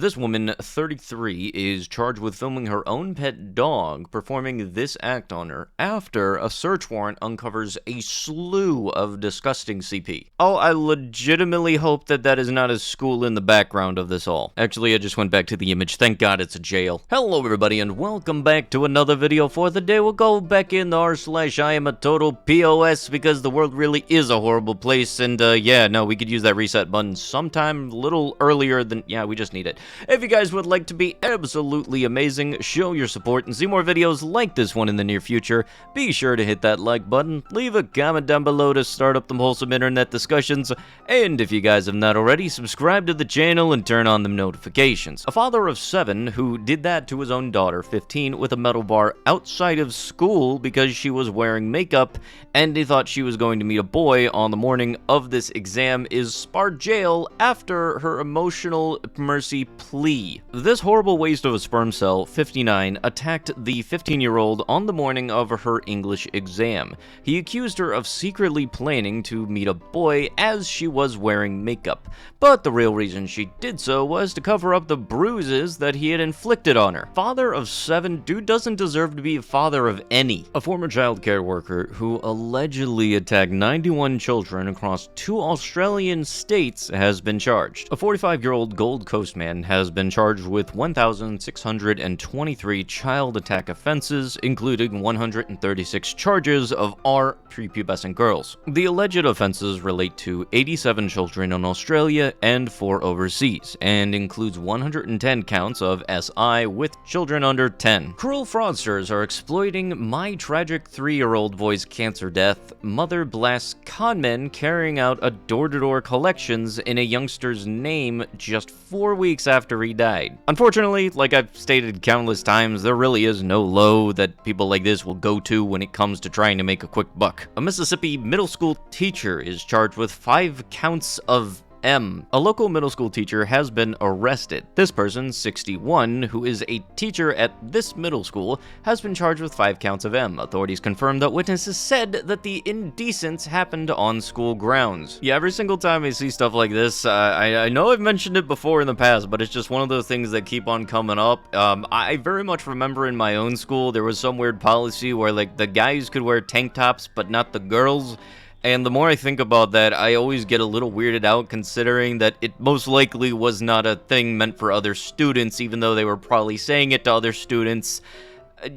This woman, 33, is charged with filming her own pet dog performing this act on her after a search warrant uncovers a slew of disgusting CP. Oh, I legitimately hope that is not a school in the background of this all. Actually, I just went back to the image. Thank God it's a jail. Hello, everybody, and welcome back to another video for the day. We'll go back in r/iamatotalPOS because the world really is a horrible place, and yeah, no, we could use that reset button sometime a little earlier than, yeah, we just need it. If you guys would like to be absolutely amazing, show your support, and see more videos like this one in the near future, be sure to hit that like button, leave a comment down below to start up them wholesome internet discussions, and if you guys have not already, subscribe to the channel and turn on them notifications. A father of 7 who did that to his own daughter, 15, with a metal bar outside of school because she was wearing makeup and he thought she was going to meet a boy on the morning of this exam is sparred jail after her emotional mercy plea. This horrible waste of a sperm cell, 59, attacked the 15-year-old on the morning of her English exam. He accused her of secretly planning to meet a boy as she was wearing makeup, but the real reason she did so was to cover up the bruises that he had inflicted on her. Father of 7, dude doesn't deserve to be a father of any. A former child care worker who allegedly attacked 91 children across 2 Australian states has been charged. A 45-year-old Gold Coast man has been charged with 1,623 child attack offenses, including 136 charges of prepubescent girls. The alleged offenses relate to 87 children in Australia and 4 overseas, and includes 110 counts of SI with children under 10. Cruel fraudsters are exploiting my tragic 3-year-old boy's cancer death. Mother blasts conmen carrying out a door-to-door collections in a youngster's name just 4 weeks after he died. Unfortunately, like I've stated countless times, there really is no low that people like this will go to when it comes to trying to make a quick buck. A Mississippi middle school teacher is charged with 5 counts of M. A local middle school teacher has been arrested. This person, 61, who is a teacher at this middle school, has been charged with 5 counts of M. Authorities confirmed that witnesses said that the indecence happened on school grounds. Yeah, every single time I see stuff like this, I know I've mentioned it before in the past, but it's just one of those things that keep on coming up. I very much remember in my own school, there was some weird policy where, like, the guys could wear tank tops, but not the girls. And the more I think about that, I always get a little weirded out considering that it most likely was not a thing meant for other students, even though they were probably saying it to other students.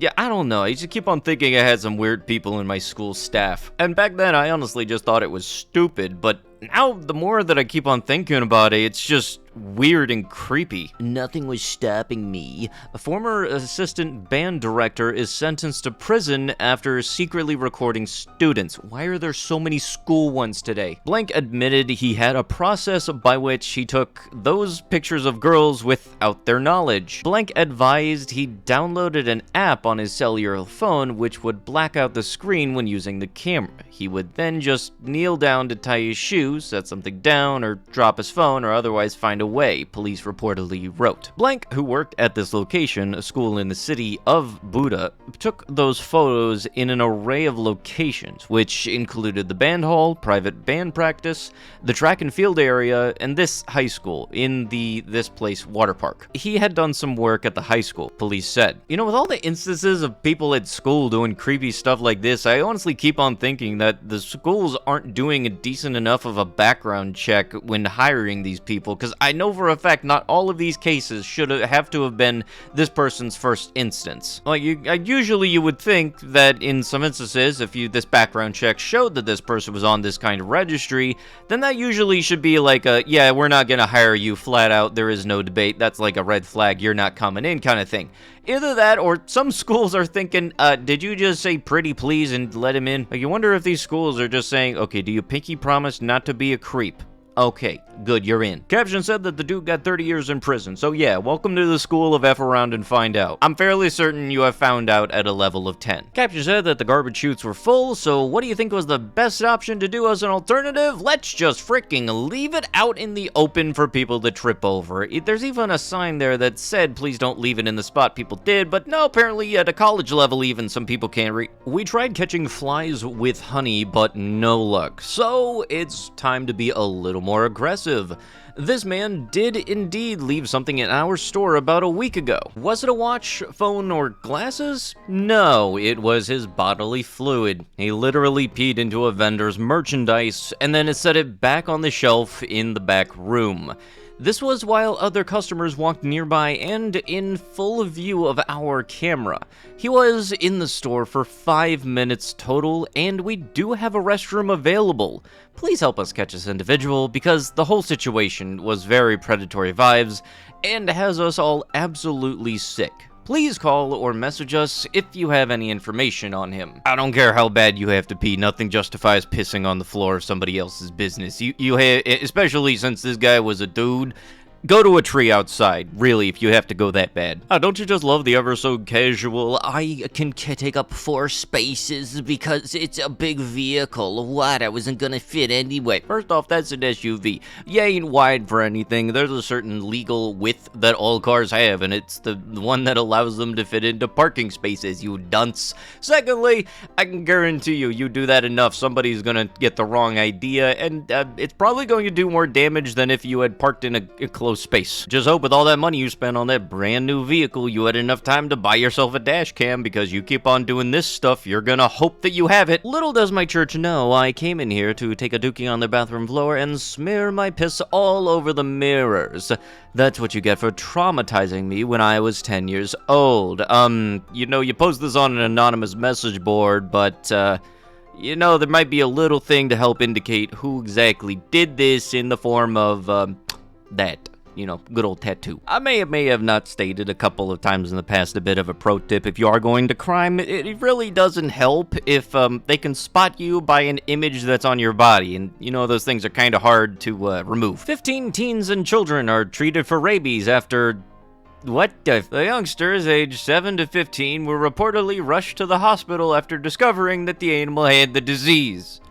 Yeah, I don't know. I just keep on thinking I had some weird people in my school staff. And back then, I honestly just thought it was stupid, but now the more that I keep on thinking about it, it's just weird and creepy. Nothing was stopping me. A former assistant band director is sentenced to prison after secretly recording students. Why are there so many school ones today? Blank admitted he had a process by which he took those pictures of girls without their knowledge. Blank advised he downloaded an app on his cellular phone which would black out the screen when using the camera. He would then just kneel down to tie his shoes, set something down, or drop his phone, or otherwise find a way, police reportedly wrote. Blank, who worked at this location, a school in the city of Buda, took those photos in an array of locations, which included the band hall, private band practice, the track and field area, and this high school in this place water park. He had done some work at the high school, police said. You know, with all the instances of people at school doing creepy stuff like this, I honestly keep on thinking that the schools aren't doing a decent enough of a background check when hiring these people, because I know for a fact not all of these cases should have to have been this person's first instance. Like, usually you would think that in some instances, if this background check showed that this person was on this kind of registry, then that usually should be like a, yeah, we're not gonna hire you flat out, there is no debate, that's like a red flag, you're not coming in kind of thing. Either that, or some schools are thinking, did you just say pretty please and let him in? Like, you wonder if these schools are just saying, okay, do you pinky promise not to be a creep? Okay, good, you're in. Caption said that the dude got 30 years in prison, so yeah, welcome to the school of F around and find out. I'm fairly certain you have found out at a level of 10. Caption said that the garbage chutes were full, so what do you think was the best option to do as an alternative? Let's just freaking leave it out in the open for people to trip over. There's even a sign there that said, please don't leave it in the spot people did, but no, apparently at a college level even, some people can't read. We tried catching flies with honey, but no luck. So it's time to be a little more aggressive impressive. This man did indeed leave something in our store about a week ago. Was it a watch, phone, or glasses? No, it was his bodily fluid. He literally peed into a vendor's merchandise and then set it back on the shelf in the back room. This was while other customers walked nearby and in full view of our camera. He was in the store for 5 minutes total, and we do have a restroom available. Please help us catch this individual, because the whole situation was very predatory vibes and has us all absolutely sick. Please call or message us if you have any information on him. I don't care how bad you have to pee, nothing justifies pissing on the floor of somebody else's business. You have, especially since this guy was a dude. Go to a tree outside, really, if you have to go that bad. Don't you just love the ever so casual, I can take up 4 spaces because it's a big vehicle. What? I wasn't gonna fit anyway. First off, that's an SUV. You ain't wide for anything. There's a certain legal width that all cars have, and it's the one that allows them to fit into parking spaces, you dunce. Secondly, I can guarantee you do that enough, somebody's gonna get the wrong idea, and it's probably going to do more damage than if you had parked in a close space. Just hope with all that money you spent on that brand new vehicle, you had enough time to buy yourself a dash cam, because you keep on doing this stuff, you're gonna hope that you have it. Little does my church know, I came in here to take a dookie on the bathroom floor and smear my piss all over the mirrors. That's what you get for traumatizing me when I was 10 years old. You post this on an anonymous message board, but, there might be a little thing to help indicate who exactly did this in the form of, that. Good old tattoo. I may have not stated a couple of times in the past a bit of a pro tip. If you are going to crime, it really doesn't help if they can spot you by an image that's on your body, and those things are kind of hard to remove. 15 teens and children are treated for rabies after... What the? The youngsters, aged 7 to 15, were reportedly rushed to the hospital after discovering that the animal had the disease.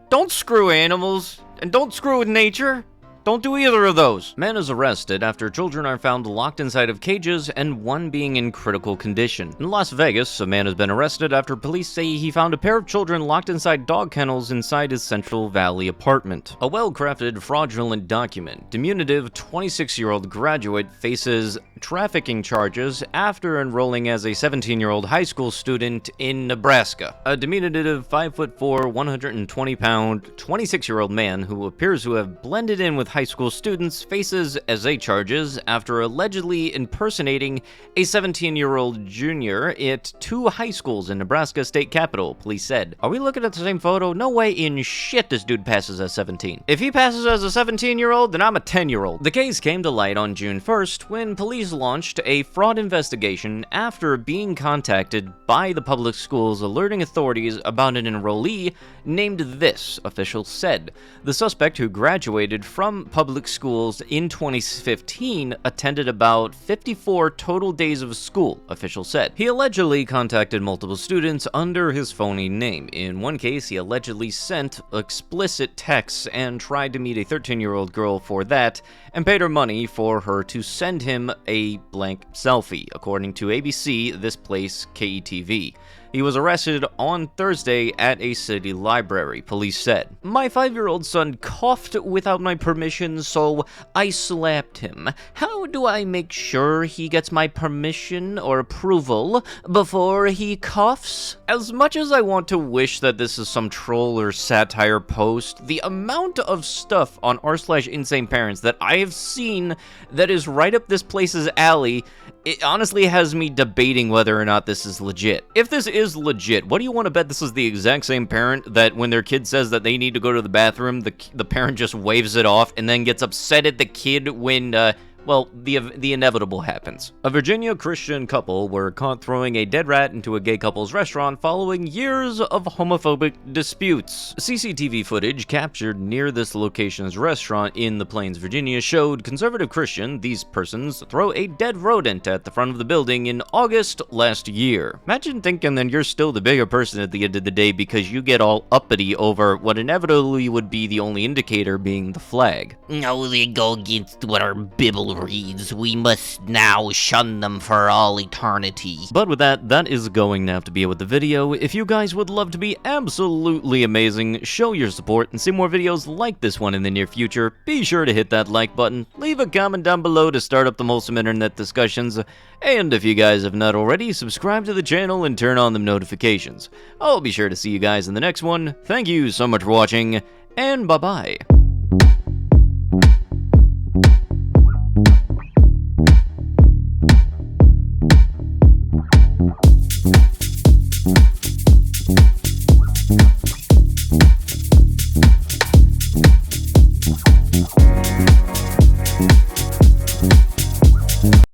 Don't screw animals, and don't screw with nature. Don't do either of those. Man is arrested after children are found locked inside of cages and one being in critical condition. In Las Vegas, a man has been arrested after police say he found a pair of children locked inside dog kennels inside his Central Valley apartment. A well-crafted fraudulent document. Diminutive 26-year-old graduate faces trafficking charges after enrolling as a 17-year-old high school student in Nebraska. A diminutive 5'4", 120-pound, 26-year-old man who appears to have blended in with high school students faces SA charges after allegedly impersonating a 17-year-old junior at 2 high schools in Nebraska state capital, police said. Are we looking at the same photo? No way in shit this dude passes as 17. If he passes as a 17-year-old, then I'm a 10-year-old. The case came to light on June 1st when police launched a fraud investigation after being contacted by the public schools alerting authorities about an enrollee named this, officials said. The suspect, who graduated from public schools in 2015, attended about 54 total days of school, officials said. He allegedly contacted multiple students under his phony name. In one case, he allegedly sent explicit texts and tried to meet a 13-year-old girl for that, and paid her money for her to send him a blank selfie, according to ABC, This Place, KETV. He was arrested on Thursday at a city library, police said. My 5-year-old son coughed without my permission, so I slapped him. How do I make sure he gets my permission or approval before he coughs? As much as I want to wish that this is some troll or satire post, the amount of stuff on r/insaneparents that I have seen that is right up this place's alley, it honestly has me debating whether or not this is legit. If this is legit, what do you want to bet this is the exact same parent that when their kid says that they need to go to the bathroom, the parent just waves it off and then gets upset at the kid when, the inevitable happens. A Virginia Christian couple were caught throwing a dead rat into a gay couple's restaurant following years of homophobic disputes. CCTV footage captured near this location's restaurant in the Plains, Virginia, showed conservative Christian, these persons, throw a dead rodent at the front of the building in August last year. Imagine thinking that you're still the bigger person at the end of the day because you get all uppity over what inevitably would be the only indicator being the flag. No, they go against what our Bible Bible reads, we must now shun them for all eternity. But with that, that is going to have to be it with the video. If you guys would love to be absolutely amazing, show your support, and see more videos like this one in the near future, be sure to hit that like button, leave a comment down below to start up the wholesome internet discussions, and if you guys have not already, subscribe to the channel and turn on the notifications. I'll be sure to see you guys in the next one. Thank you so much for watching, and bye-bye.